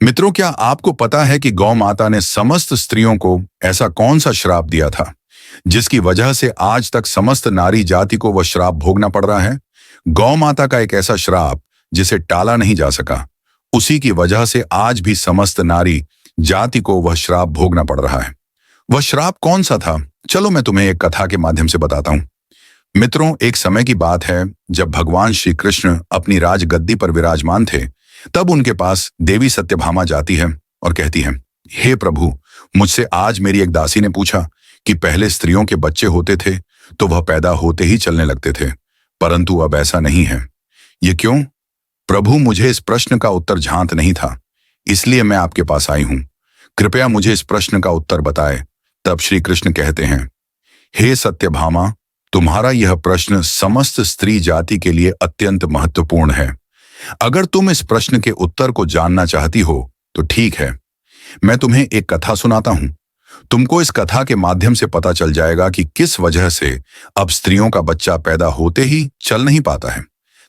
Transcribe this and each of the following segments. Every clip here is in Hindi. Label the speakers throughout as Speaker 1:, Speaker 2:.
Speaker 1: मित्रों, क्या आपको पता है कि गौ माता ने समस्त स्त्रियों को ऐसा कौन सा श्राप दिया था जिसकी वजह से आज तक समस्त नारी जाति को वह श्राप भोगना पड़ रहा है? गौ माता का एक ऐसा श्राप जिसे टाला नहीं जा सका, उसी की वजह से आज भी समस्त नारी जाति को वह श्राप भोगना पड़ रहा है। वह श्राप कौन सा था? चलो मैं तुम्हें एक कथा के माध्यम से बताता हूं। मित्रों, एक समय की बात है जब भगवान श्री कृष्ण अपनी राजगद्दी पर विराजमान थे। तब उनके पास देवी सत्यभामा जाती है और कहती है, हे प्रभु, मुझसे आज मेरी एक दासी ने पूछा कि पहले स्त्रियों के बच्चे होते थे तो वह पैदा होते ही चलने लगते थे, परंतु अब ऐसा नहीं है। ये क्यों? प्रभु, मुझे इस प्रश्न का उत्तर ज्ञात नहीं था, इसलिए मैं आपके पास आई हूं। कृपया मुझे इस प्रश्न का उत्तर बताए। तब श्री कृष्ण कहते हैं, हे सत्यभामा, तुम्हारा यह प्रश्न समस्त स्त्री जाति के लिए अत्यंत महत्वपूर्ण है। अगर तुम इस प्रश्न के उत्तर को जानना चाहती हो तो ठीक है, मैं तुम्हें एक कथा सुनाता हूं। तुमको इस कथा के माध्यम से पता चल जाएगा कि किस वजह से अब स्त्रियों का बच्चा पैदा होते ही चल नहीं पाता है।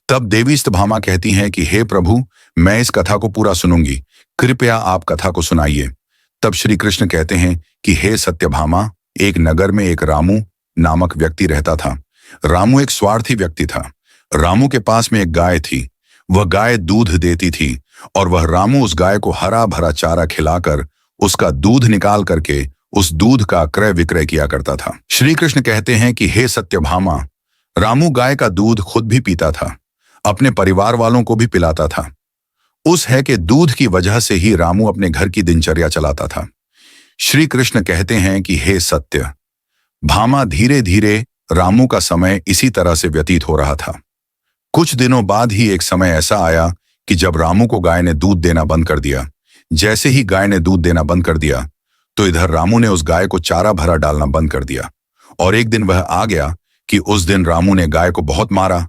Speaker 1: तब देवी सत्यभामा कहती हैं कि हे प्रभु, मैं इस कथा को पूरा सुनूंगी, कृपया आप कथा को सुनाइए। तब श्री कृष्ण कहते हैं कि हे सत्यभामा, एक नगर में एक रामू नामक व्यक्ति रहता था। रामू एक स्वार्थी व्यक्ति था। रामू के पास में एक गाय थी। वह गाय दूध देती थी और वह रामू उस गाय को हरा भरा चारा खिलाकर उसका दूध निकाल करके उस दूध का क्रय विक्रय किया करता था। श्री कृष्ण कहते हैं कि हे सत्यभामा, रामू गाय का दूध खुद भी पीता था, अपने परिवार वालों को भी पिलाता था। उस है कि दूध की वजह से ही रामू अपने घर की दिनचर्या चलाता था। श्री कृष्ण कहते हैं कि हे सत्य भामा, धीरे धीरे रामू का समय इसी तरह से व्यतीत हो रहा था। कुछ दिनों बाद ही एक समय ऐसा आया कि जब रामू को गाय ने दूध देना बंद कर दिया। जैसे ही गाय ने दूध देना बंद कर दिया तो इधर रामू ने उस गाय को चारा भरा डालना बंद कर दिया। और एक दिन वह आ गया कि उस दिन रामू ने गाय को बहुत मारा,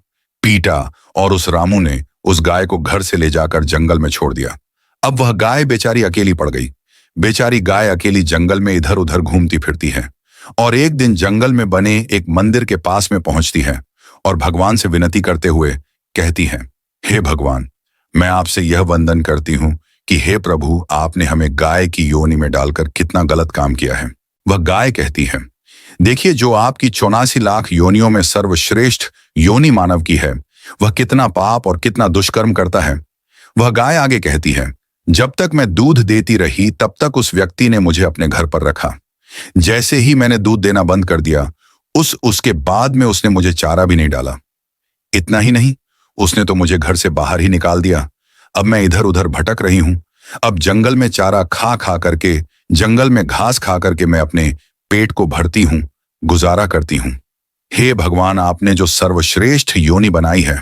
Speaker 1: पीटा और उस रामू ने उस गाय को घर से ले जाकर जंगल में छोड़ दिया। अब वह गाय बेचारी अकेली पड़ गई। बेचारी गाय अकेली जंगल में इधर उधर घूमती फिरती है और एक दिन जंगल में बने एक मंदिर के पास में पहुंचती है और भगवान से विनती करते हुए कहती है, हे भगवान, मैं आपसे यह वंदन करती हूं कि हे प्रभु, आपने हमें गाय की योनि में डालकर कितना गलत काम किया है। वह गाय कहती है, देखिए, जो आपकी 84 लाख योनियों में सर्वश्रेष्ठ योनि मानव की है, वह कितना पाप और कितना दुष्कर्म करता है। वह गाय आगे कहती है, जब तक मैं दूध देती रही तब तक उस व्यक्ति ने मुझे अपने घर पर रखा। जैसे ही मैंने दूध देना बंद कर दिया, उसके बाद में उसने मुझे चारा भी नहीं डाला। इतना ही नहीं, उसने तो मुझे घर से बाहर ही निकाल दिया। अब मैं इधर उधर भटक रही हूं। अब जंगल में चारा खा खा करके, जंगल में घास खा करके मैं अपने पेट को भरती हूं, गुजारा करती हूं। हे भगवान, आपने जो सर्वश्रेष्ठ योनि बनाई है,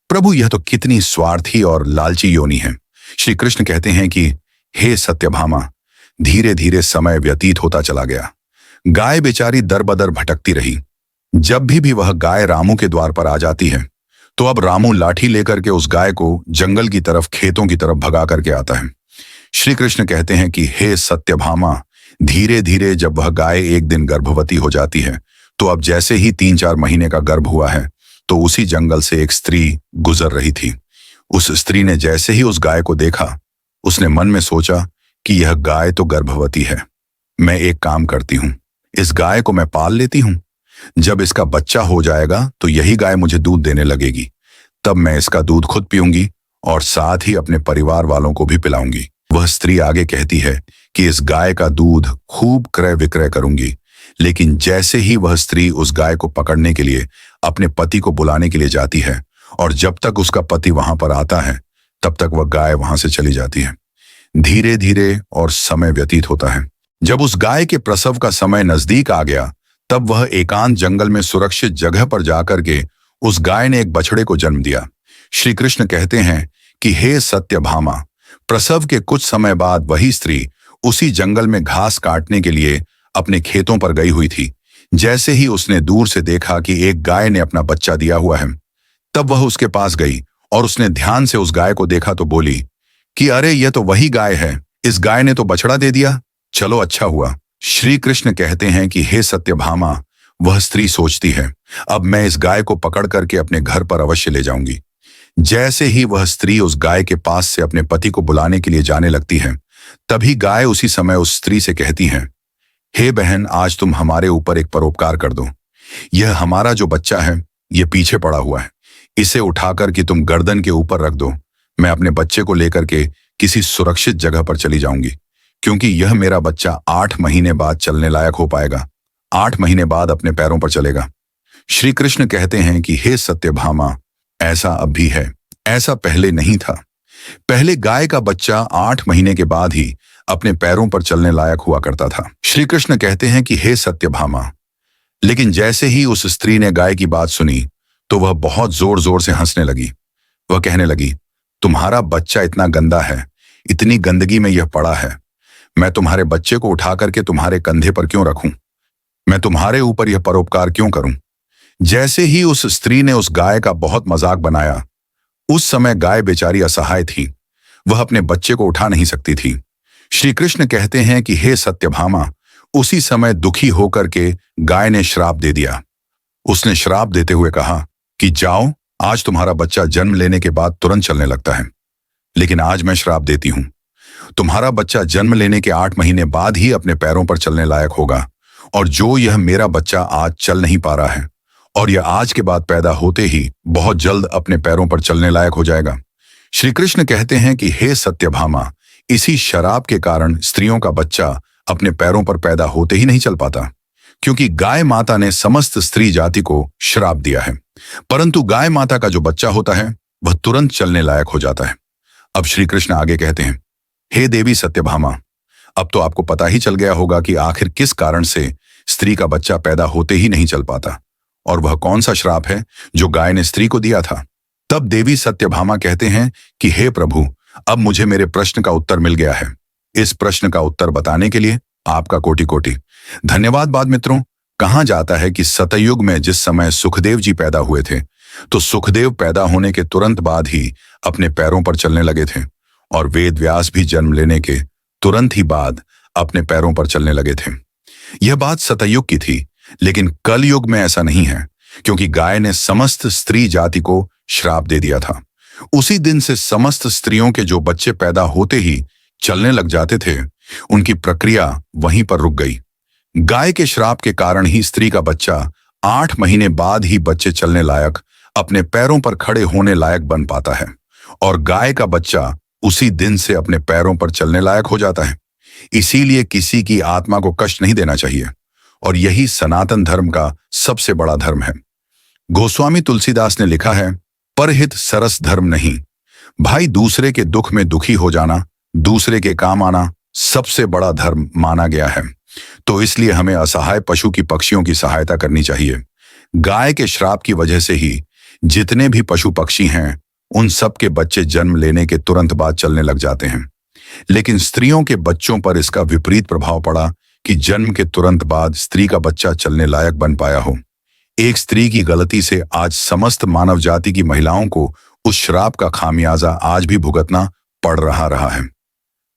Speaker 1: प्रभु, यह तो कितनी स्वार्थी और लालची योनि है। श्री कृष्ण कहते हैं कि हे सत्यभामा, धीरे धीरे समय व्यतीत होता चला गया। गाय बेचारी दर बदर भटकती रही। जब भी वह गाय रामू के द्वार पर आ जाती है तो अब रामू लाठी लेकर के उस गाय को जंगल की तरफ, खेतों की तरफ भगा करके आता है। श्री कृष्ण कहते हैं कि हे सत्यभामा, धीरे धीरे जब वह गाय एक दिन गर्भवती हो जाती है तो अब जैसे ही 3-4 महीने का गर्भ हुआ है तो उसी जंगल से एक स्त्री गुजर रही थी। उस स्त्री ने जैसे ही उस गाय को देखा, उसने मन में सोचा कि यह गाय तो गर्भवती है। मैं एक काम करती हूं, इस गाय को मैं पाल लेती हूं। जब इसका बच्चा हो जाएगा तो यही गाय मुझे दूध देने लगेगी। तब मैं इसका दूध खुद पीऊंगी और साथ ही अपने परिवार वालों को भी पिलाऊंगी। वह स्त्री आगे कहती है कि इस गाय का दूध खूब क्रय विक्रय करूंगी। लेकिन जैसे ही वह स्त्री उस गाय को पकड़ने के लिए अपने पति को बुलाने के लिए जाती है और जब तक उसका पति वहां पर आता है तब तक वह गाय वहां से चली जाती है। धीरे धीरे और समय व्यतीत होता है। जब उस गाय के प्रसव का समय नजदीक आ गया तब वह एकांत जंगल में सुरक्षित जगह पर जाकर के उस गाय ने एक बछड़े को जन्म दिया। श्री कृष्ण कहते हैं कि हे सत्यभामा, प्रसव के कुछ समय बाद वही स्त्री उसी जंगल में घास काटने के लिए अपने खेतों पर गई हुई थी। जैसे ही उसने दूर से देखा कि एक गाय ने अपना बच्चा दिया हुआ है, तब वह उसके पास गई और उसने ध्यान से उस गाय को देखा तो बोली कि अरे, यह तो वही गाय है, इस गाय ने तो बछड़ा दे दिया। चलो, अच्छा हुआ। श्री कृष्ण कहते हैं कि हे सत्यभामा, वह स्त्री सोचती है, अब मैं इस गाय को पकड़ करके अपने घर पर अवश्य ले जाऊंगी। जैसे ही वह स्त्री उस गाय के पास से अपने पति को बुलाने के लिए जाने लगती है, तभी गाय उसी समय उस स्त्री से कहती है, हे बहन, आज तुम हमारे ऊपर एक परोपकार कर दो। यह हमारा जो बच्चा है, यह पीछे पड़ा हुआ है। इसे उठाकर कि तुम गर्दन के ऊपर रख दो। मैं अपने बच्चे को लेकर के किसी सुरक्षित जगह पर चली जाऊंगी, क्योंकि यह मेरा बच्चा 8 महीने बाद चलने लायक हो पाएगा। 8 महीने बाद अपने पैरों पर चलेगा। श्री कृष्ण कहते हैं कि हे सत्यभामा, ऐसा अब भी है, ऐसा पहले नहीं था। पहले गाय का बच्चा 8 महीने के बाद ही अपने पैरों पर चलने लायक हुआ करता था। श्री कृष्ण कहते हैं कि हे सत्यभामा, लेकिन जैसे ही उस स्त्री ने गाय की बात सुनी तो वह बहुत जोर जोर से हंसने लगी। वह कहने लगी, तुम्हारा बच्चा इतना गंदा है, इतनी गंदगी में यह पड़ा है। मैं तुम्हारे बच्चे को उठा करके तुम्हारे कंधे पर क्यों रखूं? मैं तुम्हारे ऊपर यह परोपकार क्यों करूं? जैसे ही उस स्त्री ने उस गाय का बहुत मजाक बनाया, उस समय गाय बेचारी असहाय थी। वह अपने बच्चे को उठा नहीं सकती थी। श्री कृष्ण कहते हैं कि हे सत्यभामा, उसी समय दुखी होकर के गाय ने श्राप दे दिया। उसने श्राप देते हुए कहा कि जाओ, आज तुम्हारा बच्चा जन्म लेने के बाद तुरंत चलने लगता है, लेकिन आज मैं श्राप देती हूं, तुम्हारा बच्चा जन्म लेने के 8 महीने बाद ही अपने पैरों पर चलने लायक होगा। और जो यह मेरा बच्चा आज चल नहीं पा रहा है और यह आज के बाद पैदा होते ही बहुत जल्द अपने पैरों पर चलने लायक हो जाएगा। श्री कृष्ण कहते हैं कि हे सत्यभामा, इसी शराब के कारण स्त्रियों का बच्चा अपने पैरों पर पैदा होते ही नहीं चल पाता, क्योंकि गाय माता ने समस्त स्त्री जाति को श्राप दिया है। परंतु गाय माता का जो बच्चा होता है वह तुरंत चलने लायक हो जाता है। अब श्री कृष्ण आगे कहते हैं, हे देवी सत्यभामा, अब तो आपको पता ही चल गया होगा कि आखिर किस कारण से स्त्री का बच्चा पैदा होते ही नहीं चल पाता, और वह कौन सा श्राप है जो गाय ने स्त्री को दिया था। तब देवी सत्यभामा कहते हैं कि हे प्रभु, अब मुझे मेरे प्रश्न का उत्तर मिल गया है। इस प्रश्न का उत्तर बताने के लिए आपका कोटि कोटि धन्यवाद। बाद मित्रों, कहा जाता है कि सतयुग में जिस समय सुखदेव जी पैदा हुए थे, तो सुखदेव पैदा होने के तुरंत बाद ही अपने पैरों पर चलने लगे थे, और वेद व्यास भी जन्म लेने के तुरंत ही बाद अपने पैरों पर चलने लगे थे। यह बात सतयुग की थी, लेकिन कलयुग में ऐसा नहीं है, क्योंकि गाय ने समस्त स्त्री जाति को श्राप दे दिया था। उसी दिन से समस्त स्त्रियों के जो बच्चे पैदा होते ही चलने लग जाते थे, उनकी प्रक्रिया वहीं पर रुक गई। गाय के श्राप के कारण ही स्त्री का बच्चा 8 महीने बाद ही बच्चे चलने लायक, अपने पैरों पर खड़े होने लायक बन पाता है, और गाय का बच्चा उसी दिन से अपने पैरों पर चलने लायक हो जाता है। इसीलिए किसी की आत्मा को कष्ट नहीं देना चाहिए, और यही सनातन धर्म का सबसे बड़ा धर्म है। गोस्वामी तुलसीदास ने लिखा है, परहित सरस धर्म नहीं। भाई, दूसरे के दुख में दुखी हो जाना, दूसरे के काम आना सबसे बड़ा धर्म माना गया है। तो इसलिए हमें असहाय पशु की पक्षियों की सहायता करनी चाहिए। गाय के श्राप की वजह से ही जितने भी पशु पक्षी हैं, उन सब के बच्चे जन्म लेने के तुरंत बाद चलने लग जाते हैं। लेकिन स्त्रियों के बच्चों पर इसका विपरीत प्रभाव पड़ा कि जन्म के तुरंत बाद स्त्री का बच्चा चलने लायक बन पाया हो। एक स्त्री की गलती से आज समस्त मानव जाति की महिलाओं को उस श्राप का खामियाजा आज भी भुगतना पड़ रहा है।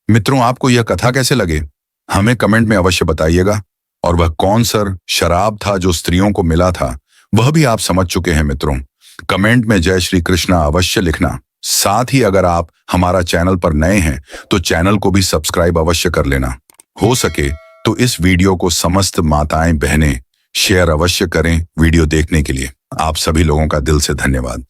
Speaker 1: मित्रों, आपको यह कथा कैसे लगे, हमें कमेंट में अवश्य बताइएगा। और वह कौन सा शराब था जो स्त्रियों को मिला था, वह भी आप समझ चुके हैं। मित्रों, कमेंट में जय श्री कृष्णा अवश्य लिखना। साथ ही अगर आप हमारा चैनल पर नए हैं तो चैनल को भी सब्सक्राइब अवश्य कर लेना। हो सके तो इस वीडियो को समस्त माताएं बहनें शेयर अवश्य करें। वीडियो देखने के लिए आप सभी लोगों का दिल से धन्यवाद।